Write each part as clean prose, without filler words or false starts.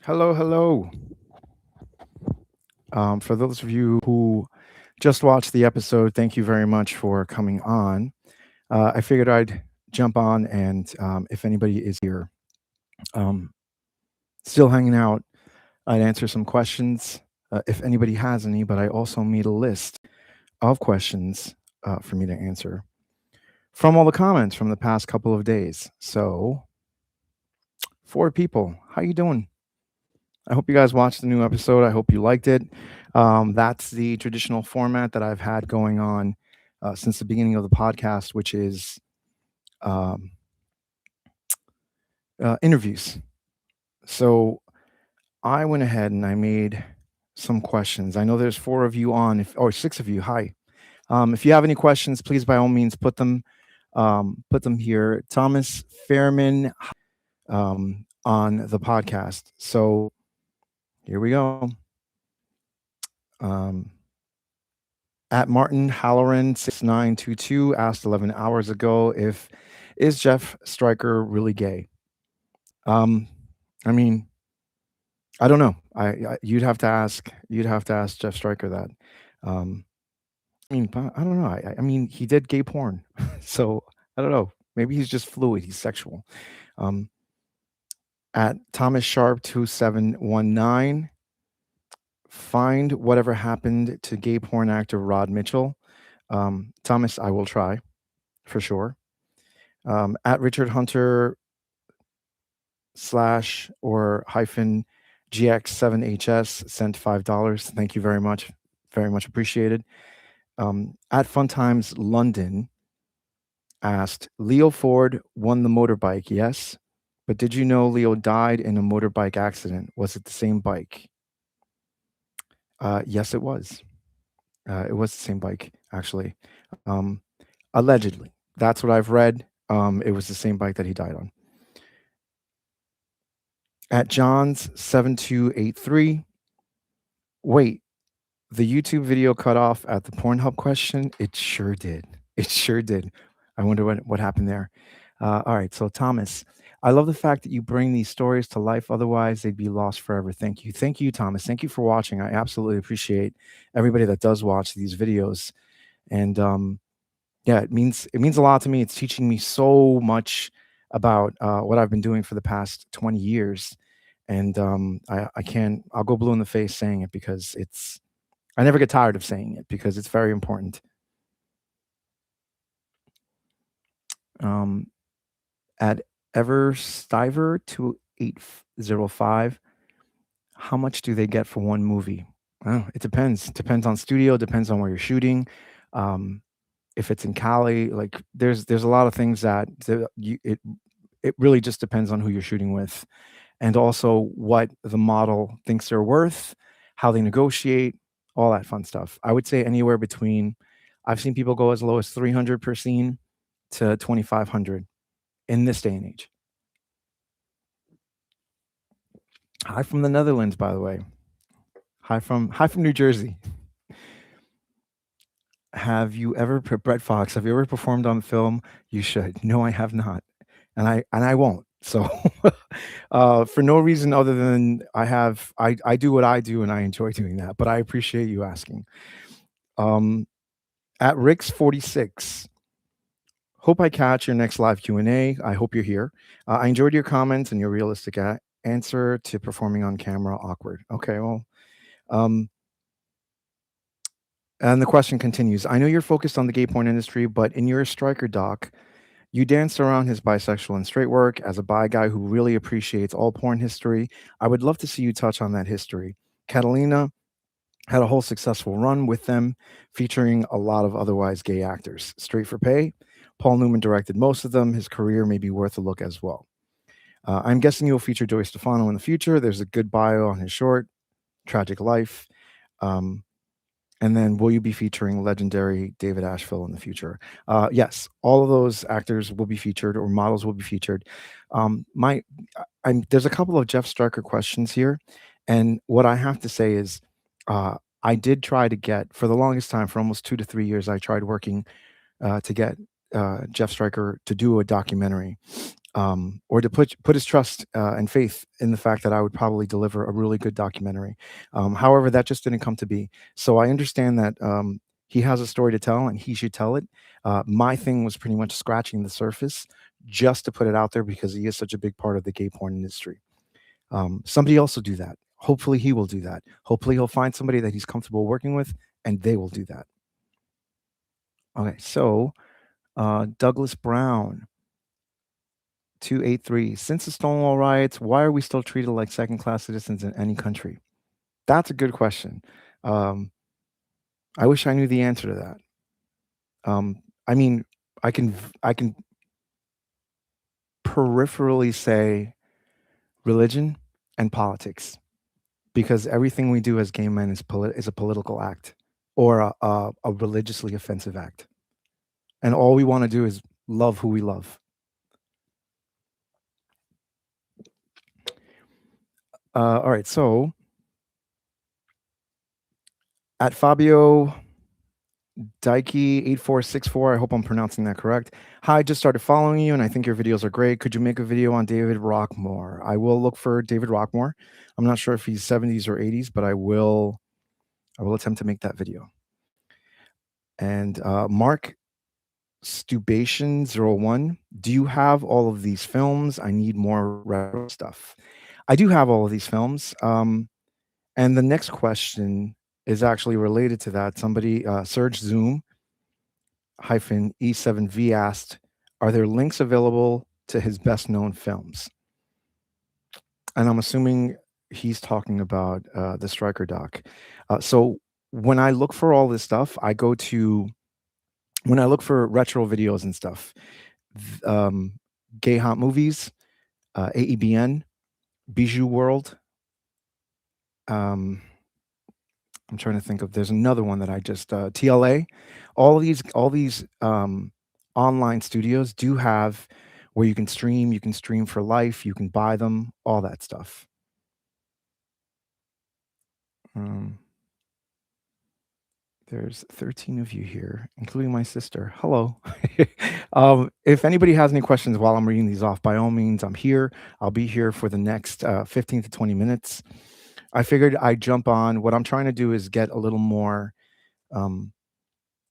Hello, hello. For those of you who just watched the episode, thank you very much for coming on. I figured I'd jump on, and if anybody is here um, still hanging out, I'd answer some questions if anybody has any, but I also made a list of questions for me to answer from all the comments from the past couple of days. So, four people, how you doing? I hope you guys watched the new episode. I hope you liked it. That's the traditional format that I've had going on since the beginning of the podcast, which is um, interviews. So I went ahead and I made some questions. I know there's four of you on, or six of you. Hi. If you have any questions, please by all means put them here. Thomas Fairman on the podcast. So here we go. Um, At Martin Halloran 6922 asked 11 hours ago if is Jeff Stryker really gay? Um, I mean, I don't know. You'd have to ask Jeff Stryker that. Um, but I don't know. I mean, he did gay porn, so I don't know. Maybe he's just fluid. He's sexual. Um, at Thomas Sharp 2719, find whatever happened to gay porn actor Rod Mitchell. Thomas, I will try for sure. At Richard Hunter slash or hyphen GX7HS sent $5. Thank you very much. Very much appreciated. At Fun Times London asked, Leo Ford won the motorbike, yes. But did you know Leo died in a motorbike accident? Was it the same bike? Yes, it was. It was the same bike, actually. Um, Allegedly. That's what I've read. It was the same bike that he died on. At John's 7283, wait, the YouTube video cut off at the Pornhub question? It sure did. It sure did. I wonder what happened there. All right, so Thomas, I love the fact that you bring these stories to life. Otherwise, they'd be lost forever. Thank you. Thank you, Thomas. Thank you for watching. I absolutely appreciate everybody that does watch these videos. And yeah, it means a lot to me. It's teaching me so much about what I've been doing for the past 20 years. And I can't, I'll go blue in the face saying it because I never get tired of saying it because it's very important. Um, at Everstiver 2805, how much do they get for one movie? Well, it depends. Depends on studio. Depends on where you're shooting. Um, if it's in Cali, like there's a lot of things that it really just depends on who you're shooting with, and also what the model thinks they're worth, how they negotiate, all that fun stuff. I would say anywhere between, I've seen people go as low as 300 per scene to 2,500 in this day and age. Hi from the Netherlands, by the way. Hi from New Jersey. Have you ever, Brett Fox? Have you ever performed on film? You should. No, I have not, and I won't. So, for no reason other than I do what I do and I enjoy doing that. But I appreciate you asking. Um, at Rix46, hope I catch your next live Q&A. I hope you're here. I enjoyed your comments and your realistic answer to performing on camera awkward. Okay, well, um, and the question continues. I know you're focused on the gay porn industry, but in your Striker doc, you danced around his bisexual and straight work as a bi guy who really appreciates all porn history. I would love to see you touch on that history. Catalina had a whole successful run with them, featuring a lot of otherwise gay actors. Straight for Pay, Paul Newman directed most of them. His career may be worth a look as well. I'm guessing you'll feature Joey Stefano in the future. There's a good bio on his short, Tragic Life. Um, and then will you be featuring legendary David Asheville in the future? Yes, all of those actors will be featured or models will be featured. My, there's a couple of Jeff Stryker questions here. And what I have to say is I did try to get, for the longest time, for almost 2 to 3 years, I tried working to get Jeff Stryker to do a documentary, or to put his trust and faith in the fact that I would probably deliver a really good documentary. However, that just didn't come to be. So I understand that he has a story to tell and he should tell it. My thing was pretty much scratching the surface just to put it out there because he is such a big part of the gay porn industry. Somebody else will do that. Hopefully, he will do that. Hopefully, he'll find somebody that he's comfortable working with, and they will do that. Okay, so Douglas Brown, 283. Since the Stonewall riots, why are we still treated like second class citizens in any country? That's a good question. Um, I wish I knew the answer to that. I mean, I can peripherally say religion and politics because everything we do as gay men is a political act or a religiously offensive act, and all we want to do is love who we love. All right, so at Fabio Daiki 8464, I hope I'm pronouncing that correct. Hi, I just started following you and I think your videos are great. Could you make a video on David Rockmore? I will look for David Rockmore. I'm not sure if he's 70s or 80s, but I will attempt to make that video. And Mark Stubation01, do you have all of these films? I need more retro stuff. I do have all of these films. And the next question is actually related to that. Somebody, Serge Zoom hyphen E7V asked, are there links available to his best known films? And I'm assuming he's talking about the Striker doc. So when I look for all this stuff, when I look for retro videos and stuff, Gay Hot Movies, AEBN, Bijou World. I'm trying to think of. There's another one that I just TLA. All these online studios do have where you can stream. You can stream for life. You can buy them. All that stuff. Um, there's 13 of you here, including my sister. Hello. If anybody has any questions while I'm reading these off, by all means, I'm here. I'll be here for the next 15 to 20 minutes. I figured I'd jump on. What I'm trying to do is get a little more um,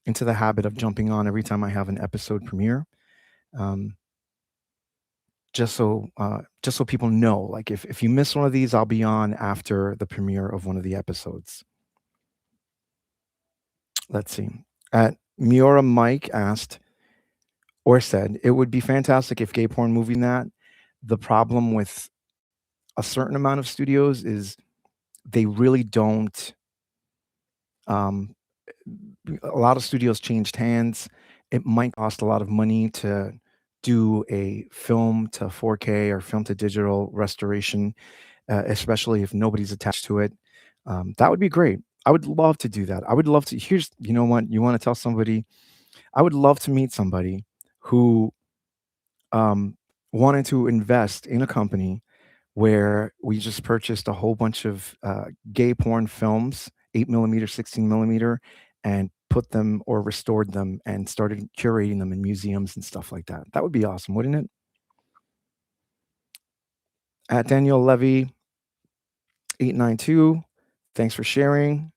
into the habit of jumping on every time I have an episode premiere, um, just so people know. Like if you miss one of these, I'll be on after the premiere of one of the episodes. Let's see. At Miura Mike asked or said, it would be fantastic if gay porn movie that. The problem with a certain amount of studios is they really don't. Um, a lot of studios changed hands. It might cost a lot of money to do a film to 4K or film to digital restoration, especially if nobody's attached to it. That would be great. I would love to do that. I would love to. Here's, you know what, you want to tell somebody, I would love to meet somebody who wanted to invest in a company where we just purchased a whole bunch of gay porn films, 8 millimeter, 16 millimeter, and put them or restored them and started curating them in museums and stuff like that. That would be awesome, wouldn't it? At Daniel Levy 892, thanks for sharing.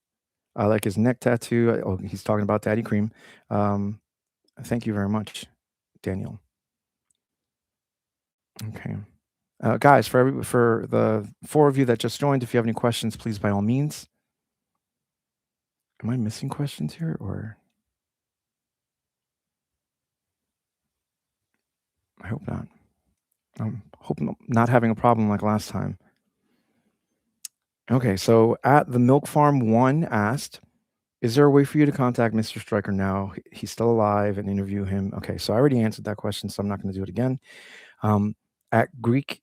I like his neck tattoo. Oh, he's talking about Daddy Cream. Thank you very much, Daniel. Okay. Guys, for the 4 of you that just joined, if you have any questions, please, by all means. Am I missing questions here, or? I hope not. I'm hoping not having a problem like last time. Okay, so at the Milk Farm 1 asked, is there a way for you to contact Mr. Stryker now? He's still alive and interview him. Okay, so I already answered that question, so I'm not going to do it again. At Greek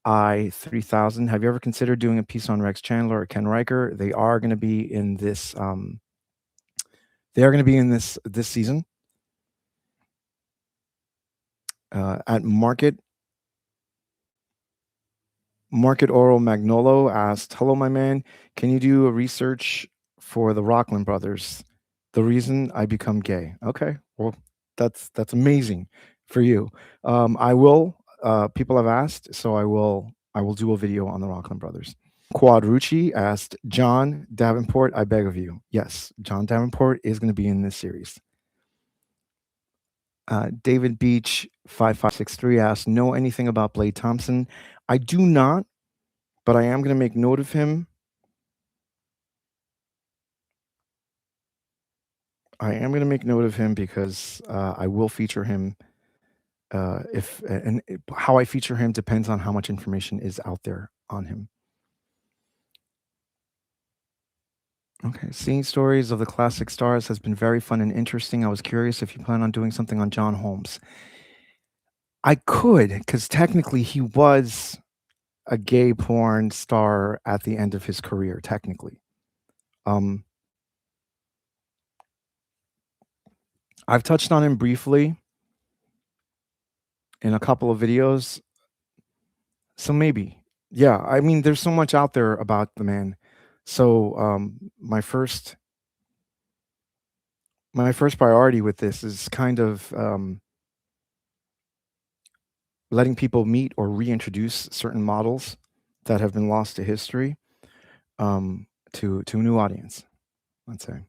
I 3000, have you ever considered doing a piece on Rex Chandler or Ken Riker? They are going to be in this. They are going to be in this season. At Market Oral Magnolo asked, hello, my man. Can you do a research for the Rockland brothers? The reason I become gay. Okay. Well, That's amazing for you. I will. People have asked, so I will do a video on the Rockland brothers. Quadrucci asked John Davenport, I beg of you. Yes, John Davenport is going to be in this series. David Beach 5563 asked, know anything about Blade Thompson? I do not, but I am going to make note of him. I am going to make note of him because I will feature him. If and how I feature him depends on how much information is out there on him. Okay, seeing stories of the classic stars has been very fun and interesting. I was curious if you plan on doing something on John Holmes. I could, because technically he was a gay porn star at the end of his career, technically. Um, I've touched on him briefly in a couple of videos, so maybe. Yeah, I mean, there's so much out there about the man. So my first priority with this is kind of letting people meet or reintroduce certain models that have been lost to history to a new audience. Let's say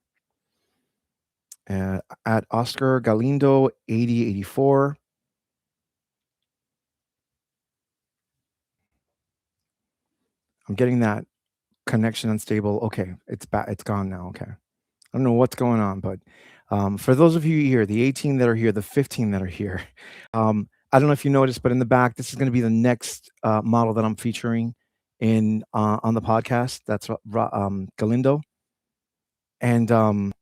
at Oscar Galindo 8084. I'm getting that connection unstable. Okay, it's back. It's gone now. Okay, I don't know what's going on, but for those of you here, the 18 that are here, the 15 that are here, I don't know if you noticed, but in the back, this is going to be the next model that I'm featuring in on the podcast. That's Galindo, and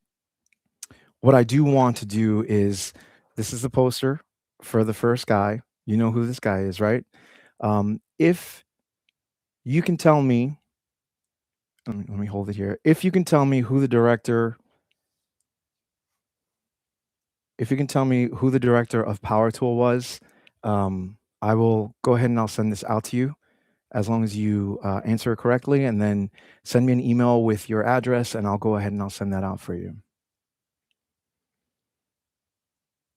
what I do want to do is this is the poster for the first guy. You know who this guy is, right? If you can tell me, let me hold it here. If you can tell me who the director, if you can tell me who the director of Power Tool was, I will go ahead and I'll send this out to you as long as you answer it correctly, and then send me an email with your address, and I'll go ahead and I'll send that out for you.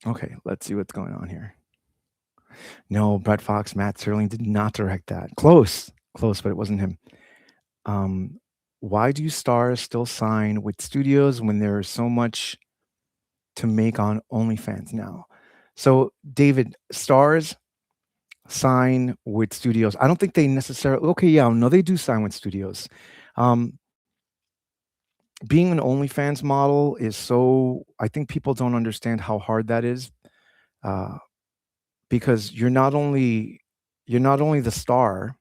Okay, let's see what's going on here. No, Brett Fox, Matt Serling did not direct that. Close, close, but it wasn't him. Why do stars still sign with studios when there's so much to make on OnlyFans now? So, David, stars sign with studios. I don't think they necessarily. Okay, yeah, no, they do sign with studios. Being an OnlyFans model is so. I think people don't understand how hard that is, uh, because you're not only the star.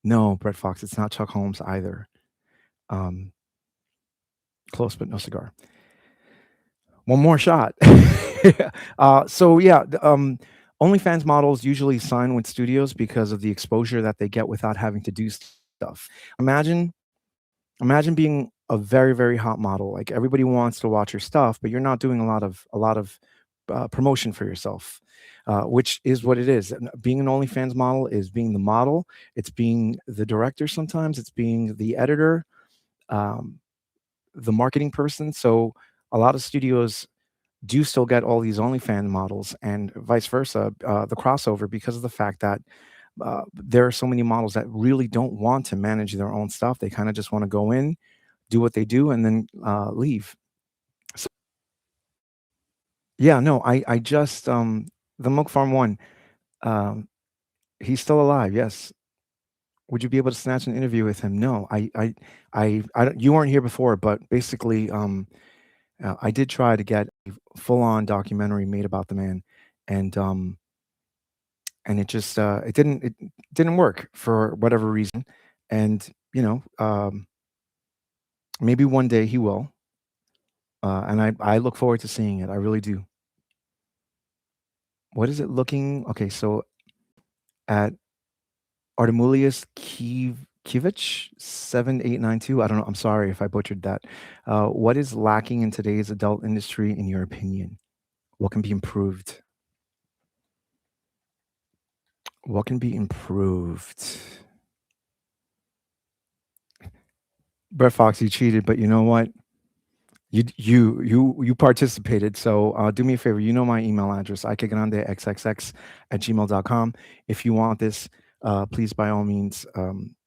No, Brett Fox. It's not Chuck Holmes either. Um, Close, but no cigar. One more shot. So yeah, OnlyFans models usually sign with studios because of the exposure that they get without having to do stuff. Imagine, imagine being a very very hot model. Like everybody wants to watch your stuff, but you're not doing a lot of promotion for yourself. Which is what it is. Being an OnlyFans model is being the model. It's being the director. Sometimes it's being the editor. Um, the marketing person. So a lot of studios do still get all these OnlyFans models and vice versa, the crossover, because of the fact that there are so many models that really don't want to manage their own stuff. They kind of just want to go in, do what they do, and then leave. So, yeah, no, I just the Milk Farm one. Um, he's still alive. Yes. Would you be able to snatch an interview with him? No, I don't, you weren't here before, but basically, I did try to get a full-on documentary made about the man, and it just it didn't work for whatever reason, and maybe one day he will, and I look forward to seeing it. I really do. What is it looking? Okay, so at Artemulius Kivich 7892. I don't know. I'm sorry if I butchered that. What is lacking in today's adult industry, in your opinion? What can be improved? What can be improved? Brett Fox, you cheated, but you know what? You participated. So do me a favor. You know my email address, ikegrandexxx@gmail.com. If you want this, please by all means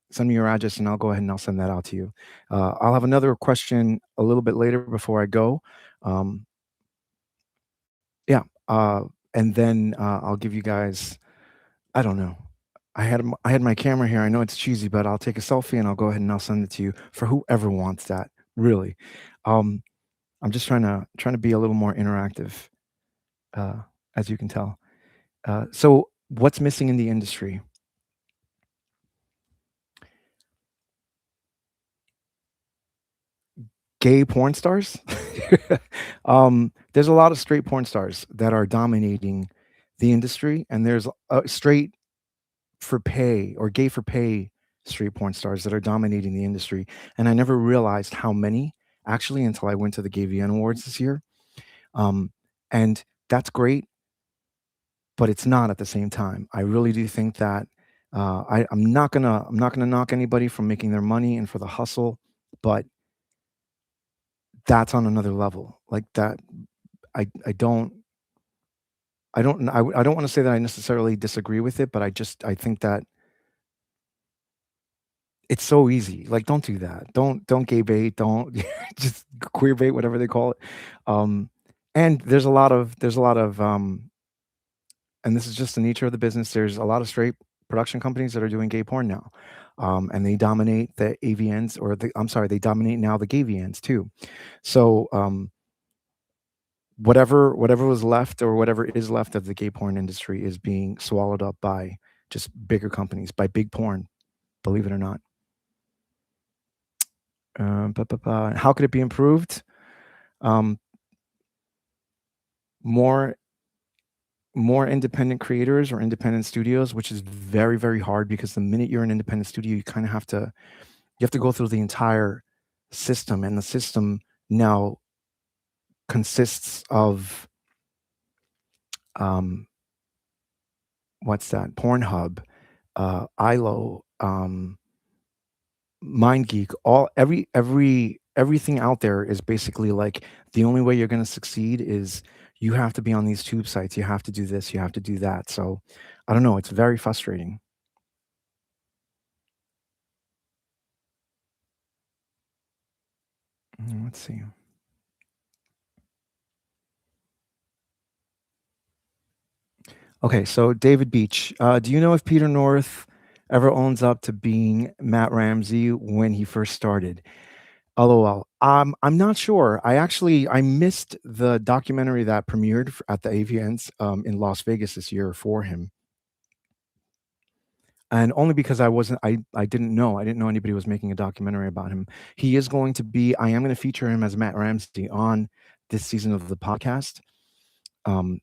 send me your address, and I'll go ahead and I'll send that out to you. I'll have another question a little bit later before I go. Um, yeah, and then I'll give you guys. I don't know. I had my camera here. I know it's cheesy, but I'll take a selfie and I'll go ahead and I'll send it to you for whoever wants that. Really. Um, I'm just trying to be a little more interactive, uh, as you can tell. So what's missing in the industry? Gay porn stars? There's a lot of straight porn stars that are dominating the industry, and there's straight for pay or gay for pay straight porn stars that are dominating the industry. And I never realized how many actually until I went to the Gay VN Awards this year. Um, and that's great, but it's not at the same time. I really do think that I'm not gonna knock anybody from making their money and for the hustle, but that's on another level. Like that, I don't I don't want to say that I necessarily disagree with it, but I think that it's so easy. Like, don't do that. Don't gay bait. Don't just queer bait, whatever they call it. Um, and there's a lot of and this is just the nature of the business. There's a lot of straight production companies that are doing gay porn now, and they dominate the AVNs or the I'm sorry, they dominate now the gay VNs too. So whatever was left or whatever is left of the gay porn industry is being swallowed up by just bigger companies, by big porn. Believe it or not. How could it be improved? Um, more more independent creators or independent studios, which is very very hard because the minute you're an independent studio, you kind of have to go through the entire system, and the system now consists of um, what's that? Pornhub, ILO, MindGeek, all everything out there is basically like the only way you're going to succeed is you have to be on these tube sites. You have to do this. You have to do that. So I don't know. It's very frustrating. Let's see. Okay, so David Beach, do you know if Peter North ever owns up to being Matt Ramsey when he first started? LOL. I'm not sure. I missed the documentary that premiered at the AVNs in Las Vegas this year for him, and only because I didn't know. I didn't know anybody was making a documentary about him. He is going to be. I am going to feature him as Matt Ramsey on this season of the podcast. Um,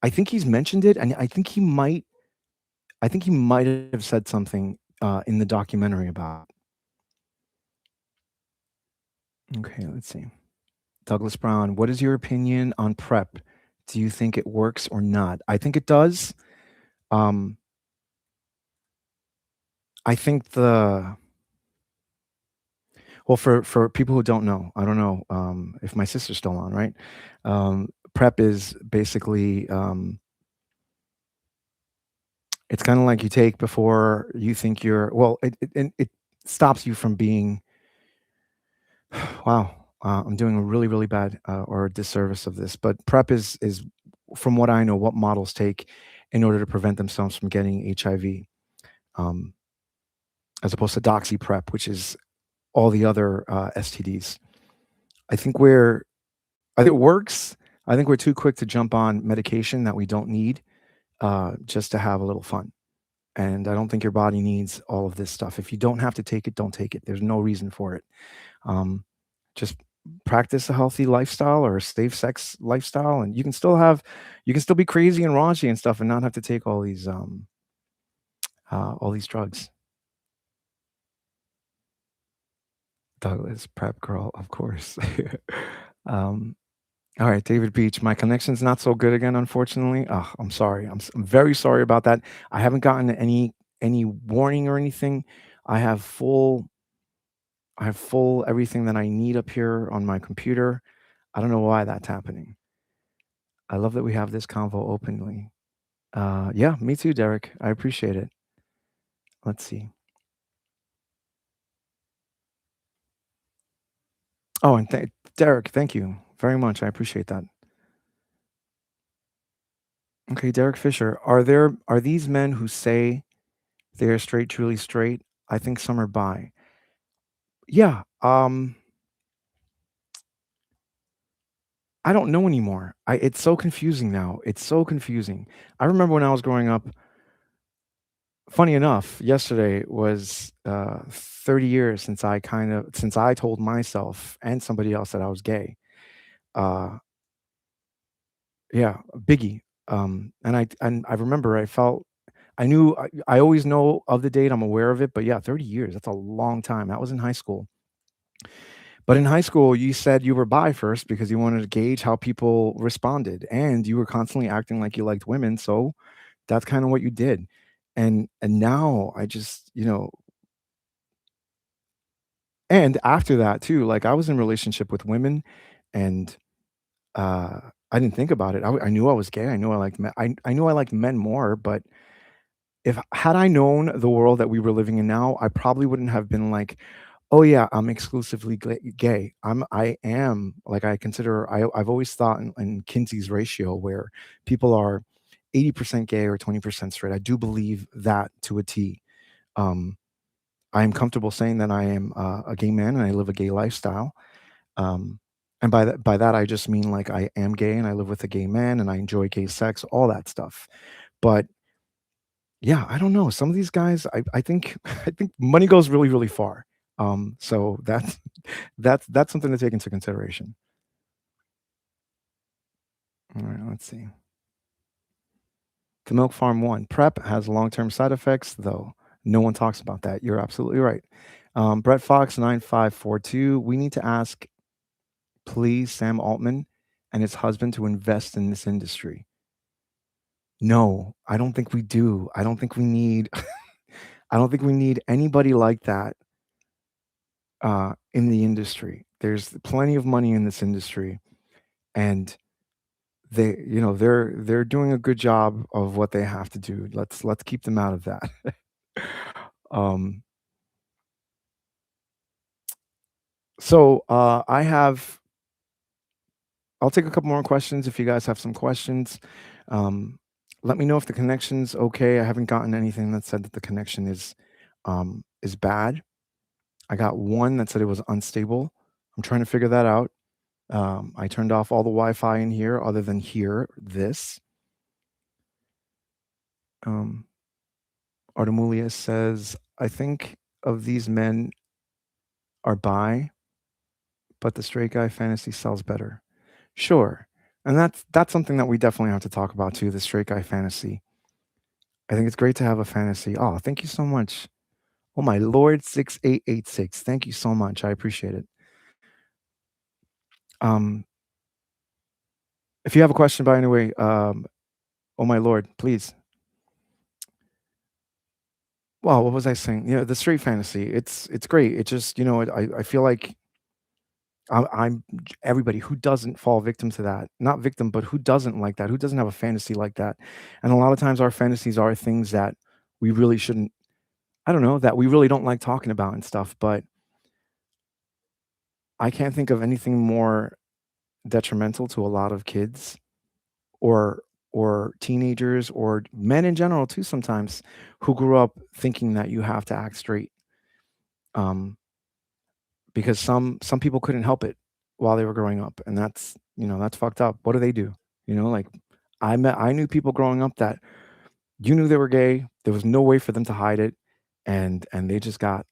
I think he's mentioned it, and I think he might have said something in the documentary about. Okay, let's see. Douglas Brown, what is your opinion on prep? Do you think it works or not? I think it does. Um, I think the well for people who don't know, I don't know if my sister's still on, right? Prep is basically it's kind of like you take before you think you're well. It stops you from being wow. I'm doing a really really bad or a disservice of this, but prep is from what I know what models take in order to prevent themselves from getting HIV. Um, as opposed to doxy prep, which is all the other STDs. I think we're I think it works. I think we're too quick to jump on medication that we don't need just to have a little fun. And I don't think your body needs all of this stuff. If you don't have to take it, don't take it. There's no reason for it. Um, just practice a healthy lifestyle or a safe sex lifestyle, and you can still be crazy and raunchy and stuff, and not have to take all these drugs. Douglas prep girl, of course. um, All right, David Beach. My connection's not so good again, unfortunately. Oh, I'm sorry. I'm very sorry about that. I haven't gotten any warning or anything. I have full I have full everything that I need up here on my computer. I don't know why that's happening. I love that we have this convo openly. Yeah, me too, Derek. I appreciate it. Let's see. Oh, and Derek, thank you very much. I appreciate that. Okay, Derek Fisher, are these men who say they are straight truly straight? I think some are bi. Yeah, I don't know anymore. It's so confusing now. It's so confusing. I remember when I was growing up, funny enough, yesterday was 30 years since I told myself and somebody else that I was gay. Uh yeah, Biggie. And I remember I always know of the date, I'm aware of it, but yeah, 30 years, that's a long time. That was in high school. But in high school, you said you were bi first because you wanted to gauge how people responded, and you were constantly acting like you liked women, so that's kinda what you did. And now I just, and after that too, like, I was in a relationship with women, and, uh, I didn't think about it. I knew I was gay, I knew I liked men. I knew I liked men more, but if had I known the world that we were living in now, I probably wouldn't have been like, "Oh, yeah, I'm exclusively gay." I am like, I've always thought in Kinsey's ratio where people are 80% gay or 20% straight. I do believe that to a T. Um, I am comfortable saying that I am, a gay man and I live a gay lifestyle. Um, and by that, I just mean, like, I am gay and I live with a gay man and I enjoy gay sex, all that stuff. But yeah, I don't know. Some of these guys, I think I think money goes really, really far. So that's that's something to take into consideration. All right, let's see. The Milk Farm One PrEP has long-term side effects, though no one talks about that. You're absolutely right. Brett Fox 9542. We need to ask, please, Sam Altman and his husband to invest in this industry. No, I don't think we do. I don't think we need. I don't think we need anybody like that in the industry. There's plenty of money in this industry, and they're doing a good job of what they have to do. Let's keep them out of that. um, so I'll take a couple more questions if you guys have some questions. Um, Let me know if the connection's okay. I haven't gotten anything that said that the connection is bad. I got one that said it was unstable. I'm trying to figure that out. I turned off all the Wi-Fi in here other than here, this. Um, Artemulius says, I think of these men are bi, but the straight guy fantasy sells better. Sure. And that's something that we definitely have to talk about too, the straight guy fantasy. I think it's great to have a fantasy. Oh, thank you so much. Oh my Lord, 6886. Thank you so much. I appreciate it. Um, if you have a question by any way, oh my Lord, please. Well, what was I saying? The straight fantasy. It's great. It just, I feel like I'm everybody who doesn't fall victim to that, not victim, but who doesn't like that, who doesn't have a fantasy like that. And a lot of times our fantasies are things that we really shouldn't, I don't know, that we really don't like talking about and stuff. But I can't think of anything more detrimental to a lot of kids or teenagers or men in general too sometimes who grew up thinking that you have to act straight. Um, because some people couldn't help it while they were growing up, and that's fucked up. What do they do? Like, I knew people growing up that you knew they were gay. There was no way for them to hide it, and they just got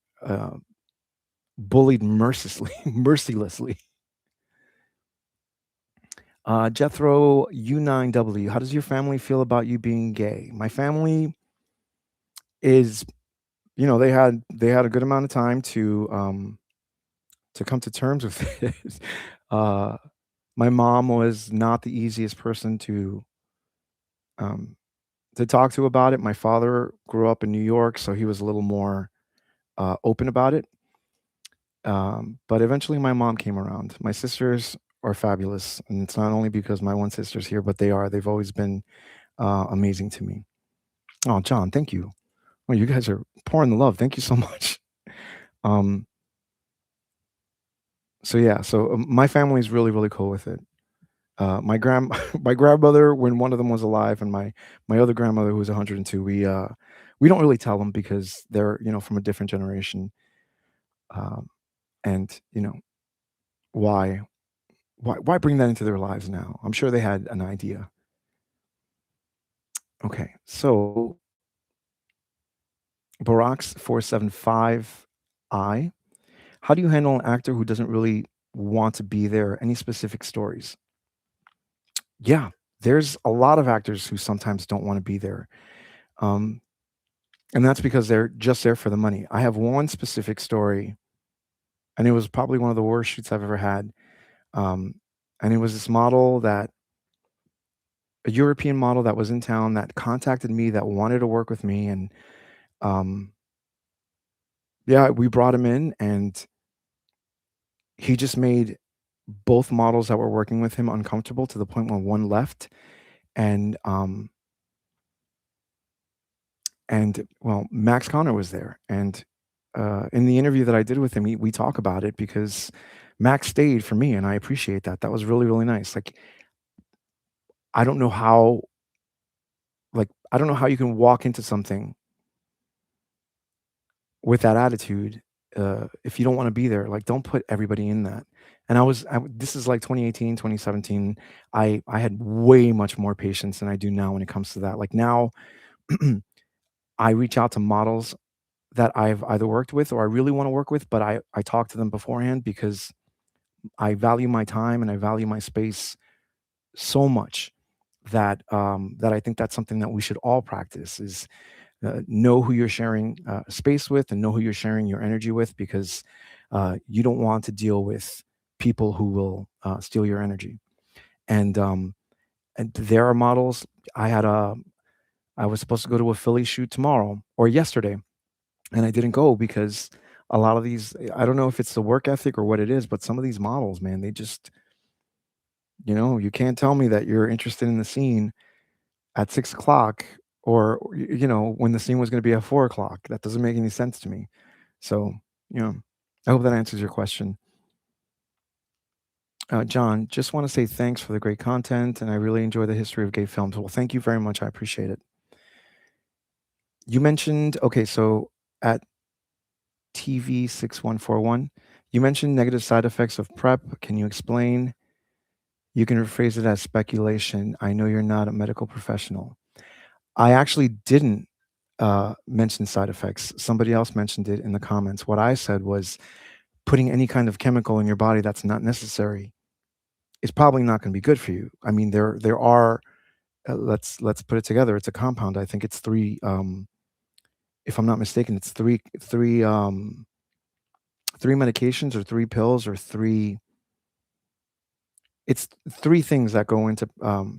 bullied mercilessly. Mercilessly. Jethro U9W, how does your family feel about you being gay? My family is, they had a good amount of time to come to terms with it. uh My mom was not the easiest person um, to talk to about it. My father grew up in New York, so he was a little more open about it. But eventually, my mom came around. My sisters are fabulous, and it's not only because my one sister's here, but they've always been amazing to me. Oh, John, thank you. Oh, you guys are pouring the love. Thank you so much. Um, so yeah, so my family is really really cool with it. My grand my grandmother, when one of them was alive, and my other grandmother who was 102, we don't really tell them because they're from a different generation, um, and why why bring that into their lives now? I'm sure they had an idea. Okay, so Barack's 475I. How do you handle an actor who doesn't really want to be there? Any specific stories? Yeah, there's a lot of actors who sometimes don't want to be there. Um, and that's because they're just there for the money. I have one specific story, and it was probably one of the worst shoots I've ever had. Um, and it was this model that a European model that was in town that contacted me that wanted to work with me, and um, yeah, we brought him in, and he just made both models that were working with him uncomfortable to the point where one left, and well, Max Connor was there, and in the interview that I did with him, we talk about it because Max stayed for me, and I appreciate that. That was really really nice. Like I don't know how I don't know how you can walk into something with that attitude if you don't want to be there. Like don't put everybody in that. And this is like 2018, 2017. I had way much more patience than I do now when it comes to that. Like now I reach out to models that I've either worked with or I really want to work with, but I talk to them beforehand because I value my time and I value my space so much that that I think that's something that we should all practice is know who you're sharing space with and know who you're sharing your energy with because you don't want to deal with people who will steal your energy. And and there are models. I had a I was supposed to go to a Philly shoot tomorrow or yesterday, and I didn't go because a lot of these I don't know if it's the work ethic or what it is, but some of these models, man, they just you can't tell me that you're interested in the scene at 6 o'clock or when the scene was going to be at 4 o'clock. That doesn't make any sense to me. So you know I hope that answers your question. John, just want to say thanks for the great content, and I really enjoy the history of gay films. Well, thank you very much. I appreciate it. You mentioned okay, so at TV6141. You mentioned negative side effects of PrEP. Can you explain? You can rephrase it as speculation. I know you're not a medical professional. I actually didn't mention side effects. Somebody else mentioned it in the comments. What I said was putting any kind of chemical in your body that's not necessary is probably not going to be good for you. I mean, there are let's put it together. It's a compound. I think it's three. If I'm not mistaken, it's three medications or three pills or three. It's three things that go into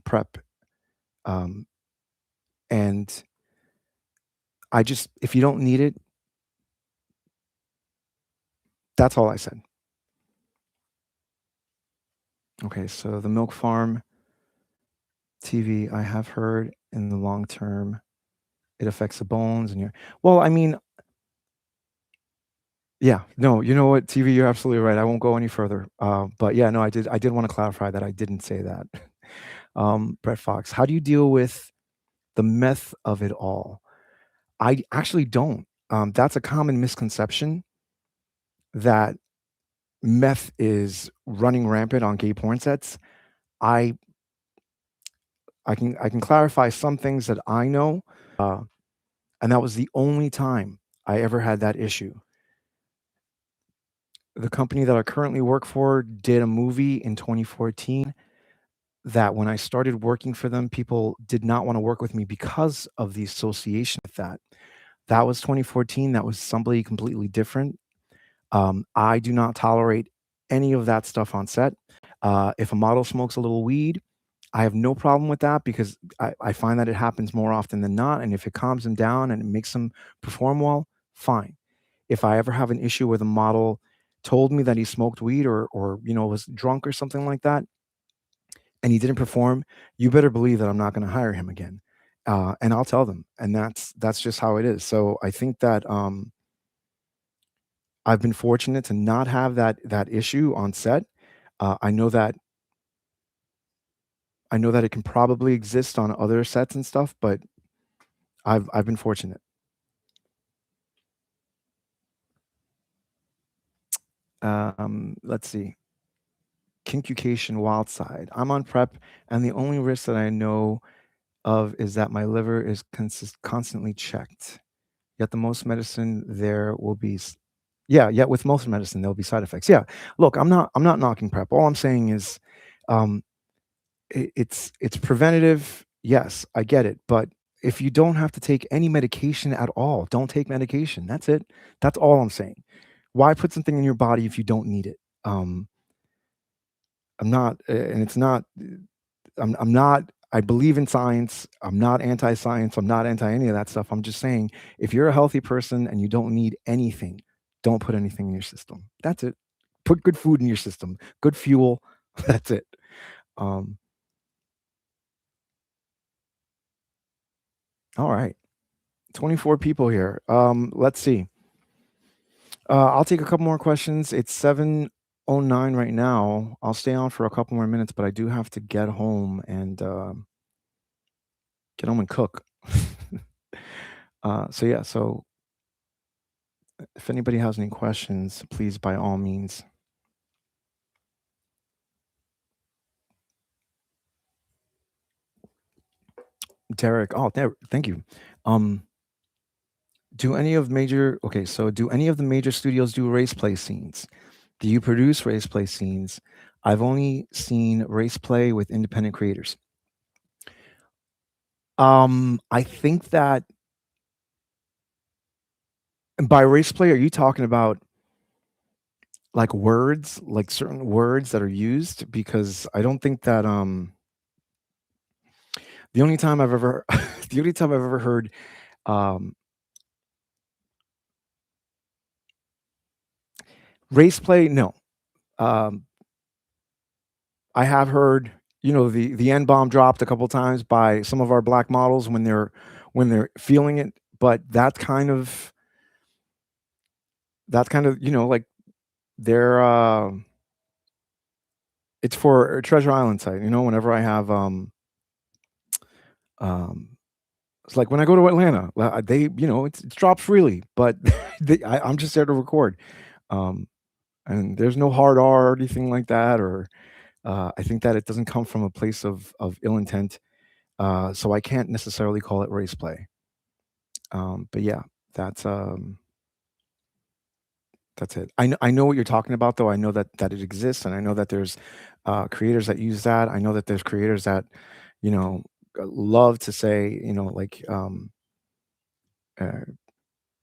prep, um, and I just if you don't need it, that's all I said. Okay, so the milk farm TV, I have heard in the long term it affects the bones and your. Well, I mean, yeah, no, you know what, TV, you're absolutely right. I won't go any further. But yeah, no, I did want to clarify that I didn't say that. Brett Fox, how do you deal with the meth of it all? I actually don't. That's a common misconception that meth is running rampant on gay porn sets. I I can clarify some things that I know, uh, and that was the only time I ever had that issue. The company that I currently work for did a movie in 2014 that when I started working for them, people did not want to work with me because of the association with that. That was 2014. That was somebody completely different. I do not tolerate any of that stuff on set. If a model smokes a little weed, I have no problem with that because I find that it happens more often than not. And if it calms them down and it makes them perform well, fine. If I ever have an issue with a model told me that he smoked weed or was drunk or something like that, and he didn't perform, you better believe that I'm not going to hire him again. And I'll tell them, and that's just how it is. So I think that I've been fortunate to not have that issue on set. I know that it can probably exist on other sets and stuff, but I've been fortunate. Let's see. Kinkucation Wildside. I'm on prep, and the only risk that I know of is that my liver is constantly checked. Yet the most medicine there will be yeah, yet with most medicine there'll be side effects. Yeah. Look, I'm not knocking prep. All I'm saying is um it's preventative. Yes, I get it, but if you don't have to take any medication at all, don't take medication. That's it. That's all I'm saying. Why put something in your body if you don't need it? I'm not and it's not I'm not I believe in science. I'm not anti-science. I'm not anti any of that stuff. I'm just saying if you're a healthy person and you don't need anything, don't put anything in your system. That's it. Put good food in your system, good fuel. That's it. Um, all right. 24 people here. Let's see. I'll take a couple more questions. It's 7:09 right now. I'll stay on for a couple more minutes, but I do have to get home and cook. So yeah, so if anybody has any questions, please by all means. Derek, oh, thank you. Um, do any of major okay, so do any of the major studios do race play scenes? Do you produce race play scenes? I've only seen race play with independent creators. I think that and by race play, are you talking about like words, like certain words that are used? Because I don't think that the only time I've ever the only time I've ever heard um race play, no. Um I have heard, the N bomb dropped a couple times by some of our black models when they're feeling it, but that's kind of, like they're it's for a Treasure Island site, whenever I have um it's like when I go to Atlanta, it drops freely, but I'm just there to record. Um and there's no hard R or anything like that, or I think that it doesn't come from a place of ill intent. So I can't necessarily call it race play. But yeah, that's um, that's it. I know what you're talking about, though. I know that it exists, and I know that there's creators that use that. I know that there's creators that you know love to say like uh,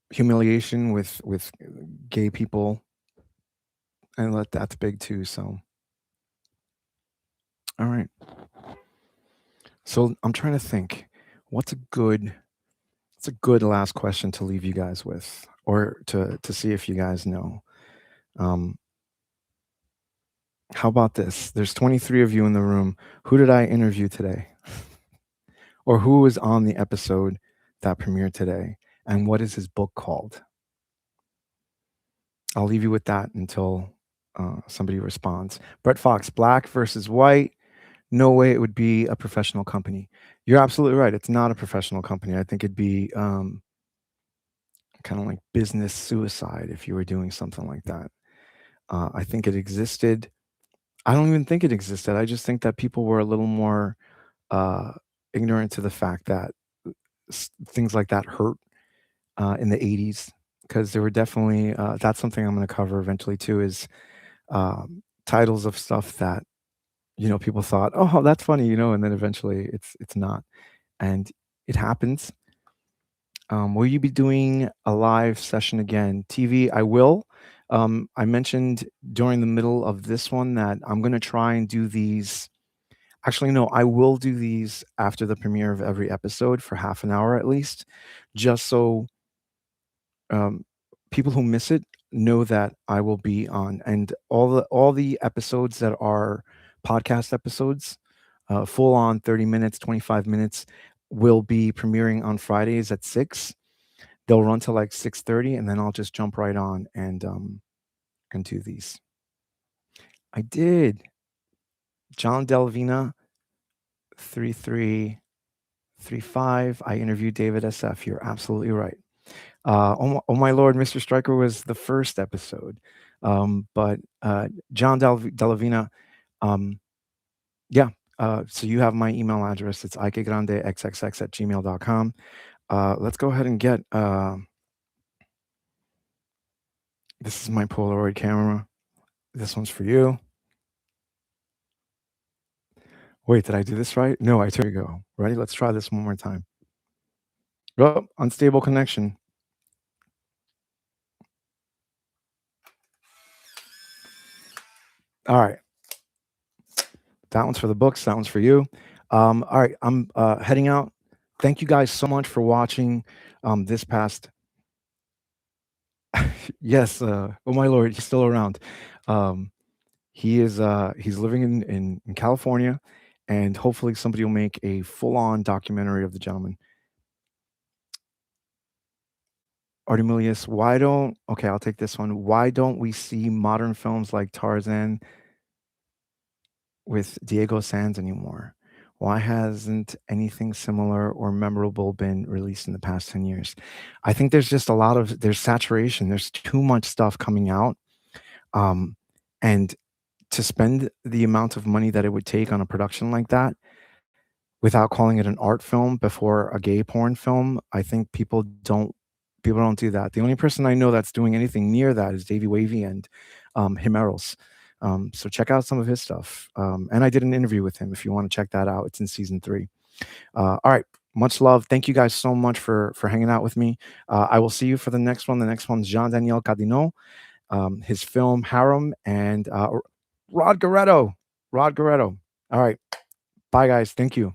humiliation with gay people, and that's big too. So all right, so I'm trying to think, what's a good what's a good last question to leave you guys with, or to see if you guys know. Um, How about this? There's 23 of you in the room. Who did I interview today? Or who was on the episode that premiered today? And what is his book called? I'll leave you with that until somebody responds. Brett Fox, black versus white. No way it would be a professional company. You're absolutely right. It's not a professional company. I think it'd be kind of like business suicide if you were doing something like that. I think it existed. I don't even think it existed. I just think that people were a little more uh, ignorant to the fact that things like that hurt in the 80s, because there were definitely that's something I'm going to cover eventually too, is titles of stuff that people thought, oh, that's funny, and then eventually it's not, and it happens. Will you be doing a live session again? TV, I will. I mentioned during the middle of this one that I'm going to try and do these. Actually, no, I will do these after the premiere of every episode for half an hour at least, just so um, people who miss it know that I will be on, and all the episodes that are podcast episodes, full on 30 minutes, 25 minutes, will be premiering on Fridays at 6. They'll run till like 6:30, and then I'll just jump right on and do these. I did. John Delvina 3335. I interviewed David SF. You're absolutely right. Oh my lord, Mr. Striker was the first episode. But John Delavina, um, yeah. So you have my email address. It's ikegrandexxx@gmail.com. Let's go ahead and get this is my Polaroid camera. This one's for you. Wait, did I do this right? No, I took go. Ready? Let's try this one more time. Oh, unstable connection. All right. That one's for the books. That one's for you. All right. I'm heading out. Thank you guys so much for watching this past. Yes. Oh my lord, he's still around. Um, he's living in California, and hopefully somebody will make a full-on documentary of the gentleman. Artemilius, why don't okay, I'll take this one. Why don't we see modern films like Tarzan with Diego Sands anymore? Why hasn't anything similar or memorable been released in the past 10 years? I think there's just a lot of there's saturation. There's too much stuff coming out. Um, and to spend the amount of money that it would take on a production like that without calling it an art film before a gay porn film, I think people don't do that. The only person I know that's doing anything near that is Davey Wavy and Himeros. So check out some of his stuff. And I did an interview with him if you want to check that out. It's in season 3. All right. Much love. Thank you guys so much for hanging out with me. I will see you for the next one. The next one's Jean Daniel Cadinot, his film Harem, and Rod Goretto. Rod Goretto. All right. Bye, guys. Thank you.